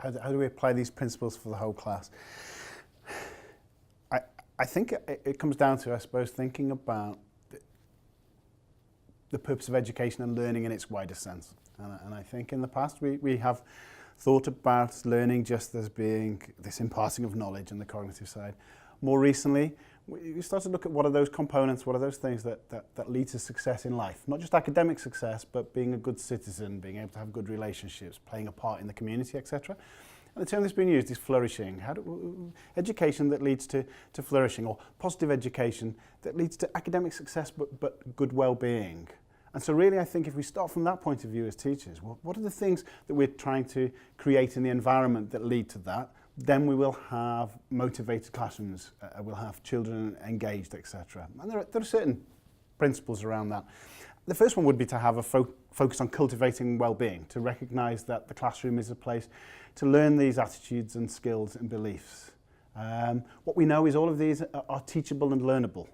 How do we apply these principles for the whole class? I think it comes down to, I suppose, thinking about the purpose of education and learning in its wider sense. And I think in the past we have thought about learning just as being this imparting of knowledge and the cognitive side. More recently, we started to look at what are those components, what are those things that lead to success in life. Not just academic success, but being a good citizen, being able to have good relationships, playing a part in the community, etc. And the term that's been used is flourishing. Education that leads to flourishing, or positive education that leads to academic success but good well-being. And so really I think if we start from that point of view as teachers, well, what are the things that we're trying to create in the environment that lead to that? Then we will have motivated classrooms, we'll have children engaged, etc. And there are certain principles around that. The first one would be to have a focus on cultivating well-being, to recognise that the classroom is a place to learn these attitudes and skills and beliefs. What we know is all of these are teachable and learnable.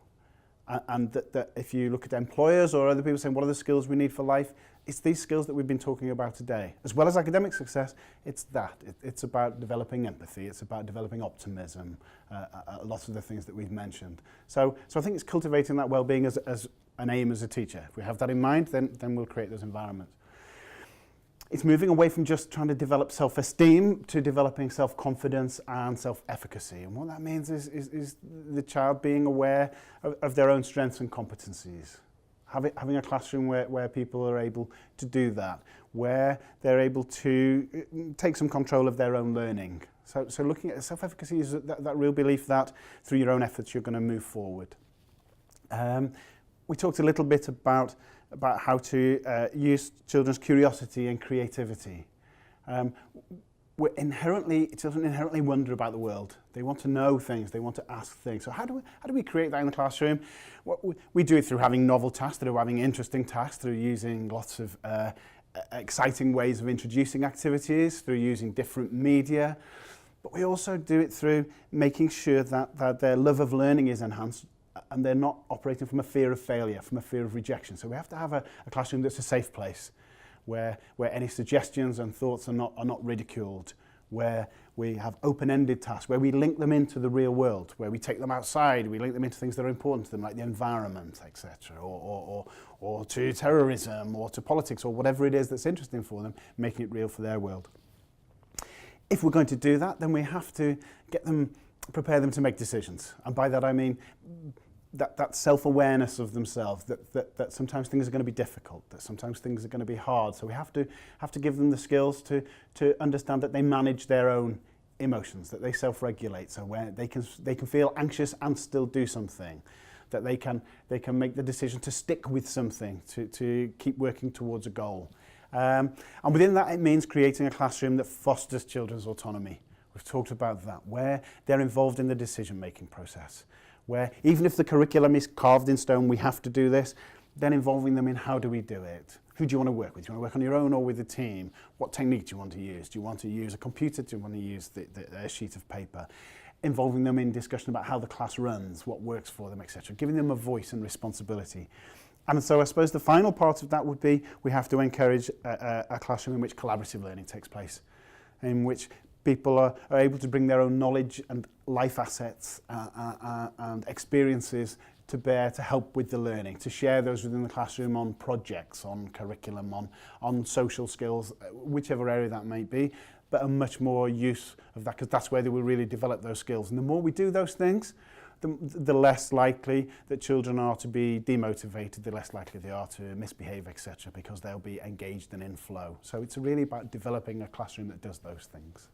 And that if you look at employers or other people saying what are the skills we need for life, it's these skills that we've been talking about today. As well as academic success, it's that. It's about developing empathy, it's about developing optimism, lots of the things that we've mentioned. So I think it's cultivating that well-being as an aim as a teacher. If we have that in mind, then we'll create those environments. It's moving away from just trying to develop self-esteem to developing self-confidence and self-efficacy. And what that means is the child being aware of their own strengths and competencies. Having a classroom where people are able to do that, where they're able to take some control of their own learning. So looking at self-efficacy is that real belief that through your own efforts you're going to move forward. We talked a little bit about how to use children's curiosity and creativity. Children inherently wonder about the world. They want to know things, they want to ask things. So how do we create that in the classroom? We do it through having novel tasks, through having interesting tasks, through using lots of exciting ways of introducing activities, through using different media. But we also do it through making sure that their love of learning is enhanced, and they're not operating from a fear of failure, from a fear of rejection. So we have to have a classroom that's a safe place, where any suggestions and thoughts are not ridiculed, where we have open-ended tasks, where we link them into the real world, where we take them outside, we link them into things that are important to them, like the environment, etc., or to terrorism, or to politics, or whatever it is that's interesting for them, making it real for their world. If we're going to do that, then we have to prepare them to make decisions. And by that I mean that self-awareness of themselves, that sometimes things are going to be difficult, that sometimes things are going to be hard. So we have to give them the skills to understand that they manage their own emotions, that they self-regulate, so where they can feel anxious and still do something, that they can make the decision to stick with something, to keep working towards a goal. And within that it means creating a classroom that fosters children's autonomy. We've talked about that, where they're involved in the decision-making process, where even if the curriculum is carved in stone, we have to do this, then involving them in how do we do it? Who do you want to work with? Do you want to work on your own or with a team? What technique do you want to use? Do you want to use a computer? Do you want to use a sheet of paper? Involving them in discussion about how the class runs, what works for them, etc. Giving them a voice and responsibility. And so I suppose the final part of that would be we have to encourage a classroom in which collaborative learning takes place, in which people are able to bring their own knowledge and life assets and experiences to bear to help with the learning, to share those within the classroom on projects, on curriculum, on social skills, whichever area that may be, but a much more use of that, because that's where they will really develop those skills. And the more we do those things, the less likely that children are to be demotivated, the less likely they are to misbehave, etc., because they'll be engaged and in flow. So it's really about developing a classroom that does those things.